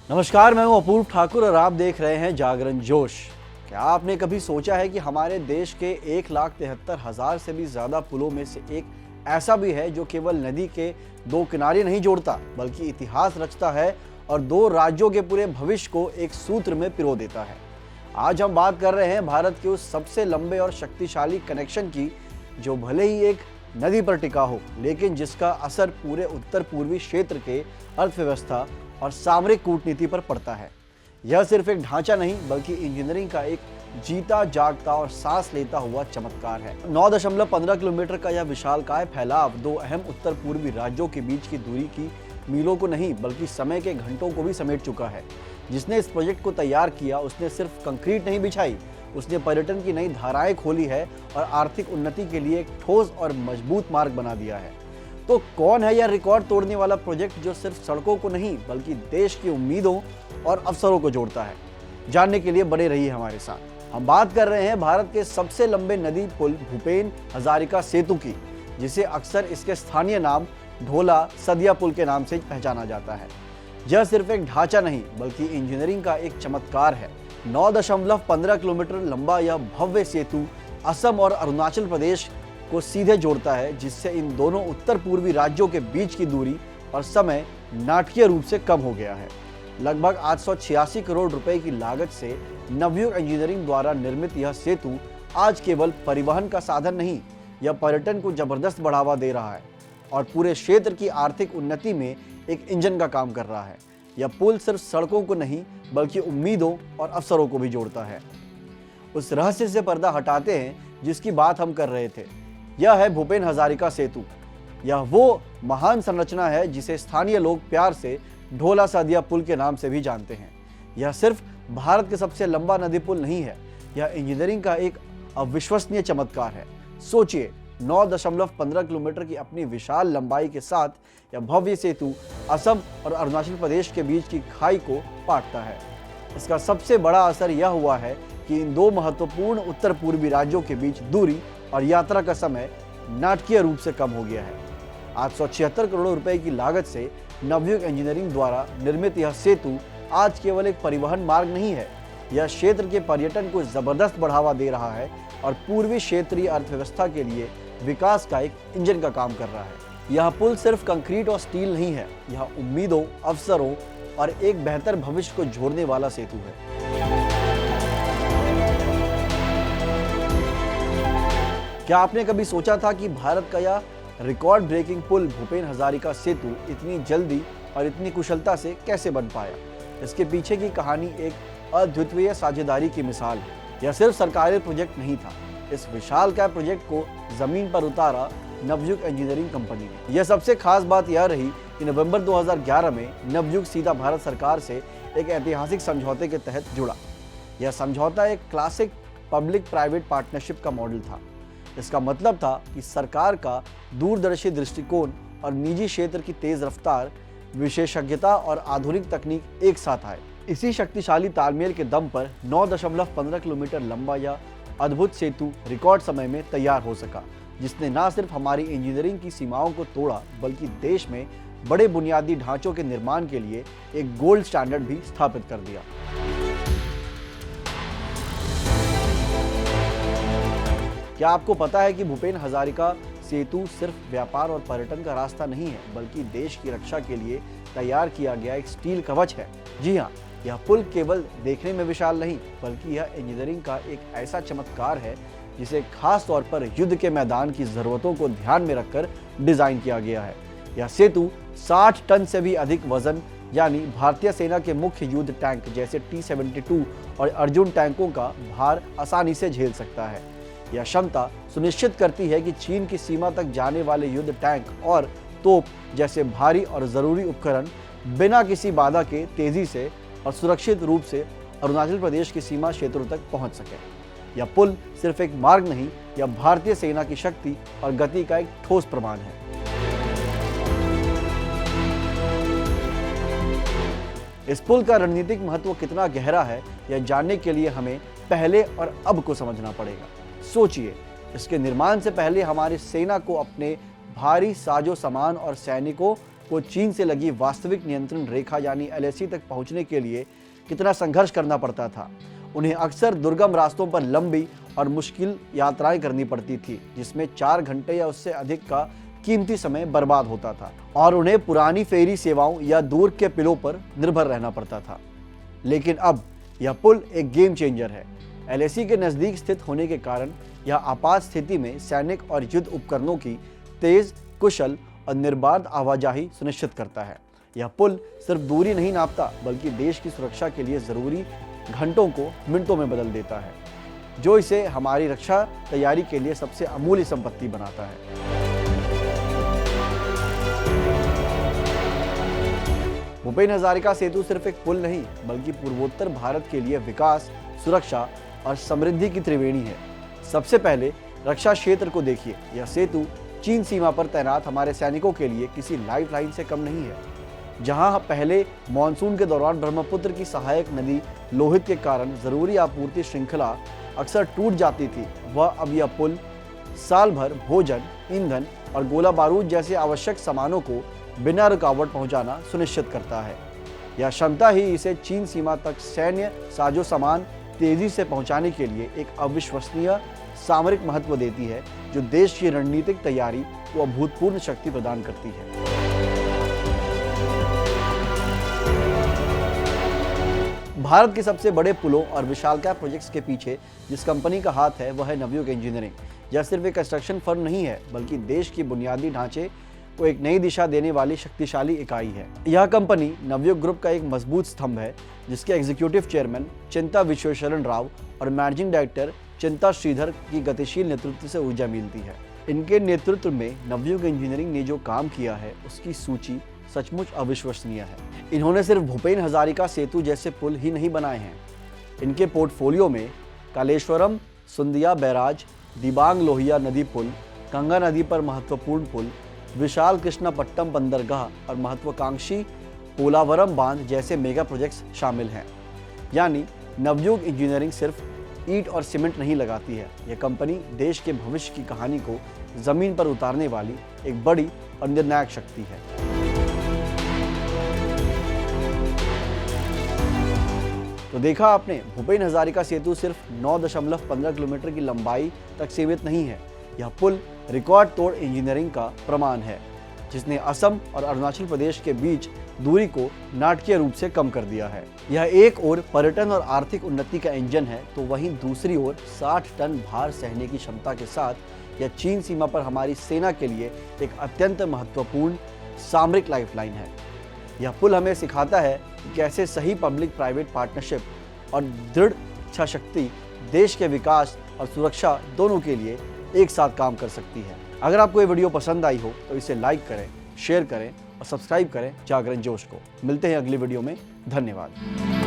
नमस्कार, मैं हूं अपूर्व ठाकुर और आप देख रहे हैं जागरण जोश। क्या आपने कभी सोचा है कि हमारे देश के 1,73,000 से भी ज्यादा पुलों में से एक ऐसा भी है जो केवल नदी के दो किनारे नहीं जोड़ता बल्कि इतिहास रचता है और दो राज्यों के पूरे भविष्य को एक सूत्र में पिरो देता है। आज हम बात कर रहे हैं भारत के उस सबसे लंबे और शक्तिशाली कनेक्शन की जो भले ही एक नदी पर टिका हो लेकिन जिसका असर पूरे उत्तर पूर्वी क्षेत्र के अर्थव्यवस्था और सामरिक कूटनीति पर पड़ता है। यह सिर्फ एक ढांचा नहीं बल्कि इंजीनियरिंग का एक जीता जागता और सांस लेता हुआ चमत्कार है। 9.15 किलोमीटर का यह विशालकाय फैलाव दो अहम उत्तर पूर्वी राज्यों के बीच की दूरी की मीलों को नहीं बल्कि समय के घंटों को भी समेट चुका है। जिसने इस प्रोजेक्ट को तैयार किया उसने सिर्फ कंक्रीट नहीं बिछाई, उसने पर्यटन की नई धाराएं खोली है और आर्थिक उन्नति के लिए एक ठोस और मजबूत मार्ग बना दिया है। तो कौन है यह रिकॉर्ड तोड़ने वाला प्रोजेक्ट जो सिर्फ सड़कों को नहीं बल्कि देश की उम्मीदों और अवसरों को जोड़ता है? जानने के लिए बने रहिए हमारे साथ। हम बात कर रहे हैं भारत के सबसे लंबे नदी पुल भूपेन हजारिका सेतु की, जिसे अक्सर इसके स्थानीय नाम ढोला सदिया पुल के नाम से पहचाना जाता है। यह सिर्फ एक ढांचा नहीं बल्कि इंजीनियरिंग का एक चमत्कार है। 9.15 किलोमीटर लंबा यह भव्य सेतु असम और अरुणाचल प्रदेश को सीधे जोड़ता है, जिससे इन दोनों उत्तर पूर्वी राज्यों के बीच की दूरी और समय नाटकीय रूप से कम हो गया है। लगभग 886 करोड़ रुपए की लागत से नवयुग इंजीनियरिंग द्वारा निर्मित यह सेतु आज केवल परिवहन का साधन नहीं, यह पर्यटन को जबरदस्त बढ़ावा दे रहा है और पूरे क्षेत्र की आर्थिक उन्नति में एक इंजन का काम कर रहा है। यह पुल सिर्फ सड़कों को नहीं बल्कि उम्मीदों और अवसरों को भी जोड़ता है। उस रहस्य से पर्दा हटाते हैं जिसकी बात हम कर रहे थे। यह है भूपेन हजारिका सेतु। यह वो महान संरचना है जिसे स्थानीय लोग प्यार से ढोला सदिया पुल के नाम से भी जानते हैं। यह सिर्फ भारत के सबसे लंबा नदी पुल नहीं है, यह इंजीनियरिंग का एक अविश्वसनीय चमत्कार है। सोचिए, 9.15 किलोमीटर की अपनी विशाल लंबाई के साथ यह भव्य सेतु असम और अरुणाचल प्रदेश के बीच की खाई को पाटता है। इसका सबसे बड़ा असर यह हुआ है कि इन दो महत्वपूर्ण उत्तर पूर्वी राज्यों के बीच दूरी और यात्रा का समय नाटकीय रूप से कम हो गया है। 876 करोड़ रुपए की लागत से नवयुग इंजीनियरिंग द्वारा निर्मित यह सेतु आज केवल एक परिवहन मार्ग नहीं है, यह क्षेत्र के पर्यटन को जबरदस्त बढ़ावा दे रहा है और पूर्वी क्षेत्रीय अर्थव्यवस्था के लिए विकास का एक इंजन का काम कर रहा है। यह पुल सिर्फ कंक्रीट और स्टील नहीं है, यह उम्मीदों, अवसरों और एक बेहतर भविष्य को जोड़ने वाला सेतु है। क्या आपने कभी सोचा था कि भारत का यह रिकॉर्ड ब्रेकिंग पुल भूपेन हजारिका सेतु इतनी जल्दी और इतनी कुशलता से कैसे बन पाया? इसके पीछे की कहानी एक अद्वितीय साझेदारी की मिसाल है। यह सिर्फ सरकारी प्रोजेक्ट नहीं था, इस विशालकाय प्रोजेक्ट को जमीन पर उतारा नवयुग इंजीनियरिंग कंपनी ने। यह सबसे खास बात यह रही कि नवंबर 2011 में नवयुग सीधा भारत सरकार से एक ऐतिहासिक समझौते के तहत जुड़ा। यह समझौता एक क्लासिक पब्लिक प्राइवेट पार्टनरशिप का मॉडल था। इसका मतलब था कि सरकार का दूरदर्शी दृष्टिकोण और निजी क्षेत्र की तेज रफ्तार, विशेषज्ञता और आधुनिक तकनीक एक साथ आए। इसी शक्तिशाली तालमेल के दम पर 9.15 किलोमीटर लंबा यह अद्भुत सेतु रिकॉर्ड समय में तैयार हो सका, जिसने न सिर्फ हमारी इंजीनियरिंग की सीमाओं को तोड़ा बल्कि देश में बड़े बुनियादी ढांचों के निर्माण के लिए एक गोल्ड स्टैंडर्ड भी स्थापित कर दिया। क्या आपको पता है कि भूपेन हजारिका सेतु सिर्फ व्यापार और पर्यटन का रास्ता नहीं है बल्कि देश की रक्षा के लिए तैयार किया गया एक स्टील कवच है? जी हाँ, यह पुल केवल देखने में विशाल नहीं बल्कि यह इंजीनियरिंग का एक ऐसा चमत्कार है जिसे खास तौर पर युद्ध के मैदान की जरूरतों को ध्यान में रखकर डिजाइन किया गया है। यह सेतु 60 टन से भी अधिक वजन यानी भारतीय सेना के मुख्य युद्ध टैंक जैसे T-72 और अर्जुन टैंकों का भार आसानी से झेल सकता है। यह क्षमता सुनिश्चित करती है कि चीन की सीमा तक जाने वाले युद्ध टैंक और तोप जैसे भारी और जरूरी उपकरण बिना किसी बाधा के तेजी से और सुरक्षित रूप से अरुणाचल प्रदेश की सीमा क्षेत्रों तक पहुंच सके। यह पुल सिर्फ एक मार्ग नहीं, यह भारतीय सेना की शक्ति और गति का एक ठोस प्रमाण है। इस पुल का रणनीतिक महत्व कितना गहरा है, यह जानने के लिए हमें पहले और अब को समझना पड़ेगा। सोचिए, इसके निर्माण से पहले हमारी सेना को अपने भारी साजो सामान और सैनिकों को चीन से लगी वास्तविक नियंत्रण रेखा यानी LAC तक पहुंचने के लिए कितना संघर्ष करना पड़ता था। उन्हें अक्सर दुर्गम रास्तों पर लंबी और मुश्किल यात्राएं करनी पड़ती थी, जिसमें 4 घंटे या उससे अधिक का कीमती समय बर्बाद होता था और उन्हें पुरानी फेरी सेवाओं या दूर के पुलों पर निर्भर रहना पड़ता था। लेकिन अब यह पुल एक गेम चेंजर है। LAC के नज़दीक स्थित होने के कारण यह आपात स्थिति में सैनिक और युद्ध उपकरणों की तेज, कुशल और निर्बाध आवाजाही सुनिश्चित करता है। यह पुल सिर्फ दूरी नहीं नापता, बल्कि देश की सुरक्षा के लिए जरूरी घंटों को मिनटों में बदल देता है, जो इसे हमारी रक्षा तैयारी के लिए सबसे अमूल्य संपत्ति बनाता है। भूपेन हजारिका सेतु सिर्फ एक पुल नहीं, बल्कि पूर्वोत्तर भारत के लिए विकास, सुरक्षा और समृद्धि की त्रिवेणी है। सबसे पहले रक्षा क्षेत्र को देखिए। यह सेतु चीन सीमा पर तैनात हमारे सैनिकों के लिए किसी लाइफलाइन से कम नहीं है। जहां पहले मानसून के दौरान ब्रह्मपुत्र की सहायक नदी लोहित के कारण जरूरी आपूर्ति श्रृंखला अक्सर टूट जाती थी, वह अब यह पुल साल भर भोजन, ईंधन और गोला बारूद जैसे आवश्यक सामानों को बिना रुकावट पहुंचाना सुनिश्चित करता है। यह क्षमता ही इसे चीन सीमा तक सैन्य साजो सामान तेजी से पहुंचाने के लिए एक अविश्वसनीय सामरिक महत्व देती है, जो देश की रणनीतिक तैयारी को अभूतपूर्व शक्ति प्रदान करती है। भारत के सबसे बड़े पुलों और विशालकाय प्रोजेक्ट्स के पीछे जिस कंपनी का हाथ है, वह है नवयुग इंजीनियरिंग। यह सिर्फ एक कंस्ट्रक्शन फर्म नहीं है, बल्कि देश की बुनियादी ढांचे को एक नई दिशा देने वाली शक्तिशाली इकाई है। यह कंपनी नवयुग ग्रुप का एक मजबूत स्तंभ है, जिसके एग्जीक्यूटिव चेयरमैन चिंता विश्वेश्वरन राव और मैनेजिंग डायरेक्टर चिंता श्रीधर की गतिशील नेतृत्व से ऊर्जा मिलती है। इनके नेतृत्व में नवयुग इंजीनियरिंग ने जो काम किया है, उसकी सूची सचमुच अविश्वसनीय है। इन्होंने सिर्फ भूपेन हजारिका सेतु जैसे पुल ही नहीं बनाए हैं। इनके पोर्टफोलियो में कालेश्वरम सुंदिया बैराज, दिबांग लोहिया नदी पुल, गंगा नदी पर महत्वपूर्ण पुल, विशाल कृष्णापट्टनम बंदरगाह और महत्वाकांक्षी पोलावरम बांध जैसे मेगा प्रोजेक्ट्स शामिल हैं। यानी नवयुग इंजीनियरिंग सिर्फ ईंट और सीमेंट नहीं लगाती है, यह कंपनी देश के भविष्य की कहानी को जमीन पर उतारने वाली एक बड़ी और निर्णायक शक्ति है। तो देखा आपने, भूपेन हजारिका सेतु सिर्फ 9.15 किलोमीटर की लंबाई तक सीमित नहीं है। यह पुल रिकॉर्ड तोड़ इंजीनियरिंग का प्रमाण है, जिसने असम और अरुणाचल प्रदेश के बीच दूरी को नाटकीय रूप से कम कर दिया है। यह एक ओर पर्यटन और आर्थिक उन्नति का इंजन है, तो वहीं दूसरी ओर 60 टन भार सहने की क्षमता के साथ यह चीन सीमा पर हमारी सेना के लिए एक अत्यंत महत्वपूर्ण सामरिक लाइफलाइन है। यह पुल हमें सिखाता है कि कैसे सही पब्लिक प्राइवेट पार्टनरशिप और दृढ़ इच्छा शक्ति देश के विकास और सुरक्षा दोनों के लिए एक साथ काम कर सकती है। अगर आपको ये वीडियो पसंद आई हो तो इसे लाइक करें, शेयर करें और सब्सक्राइब करें जागरण जोश को। मिलते हैं अगली वीडियो में। धन्यवाद।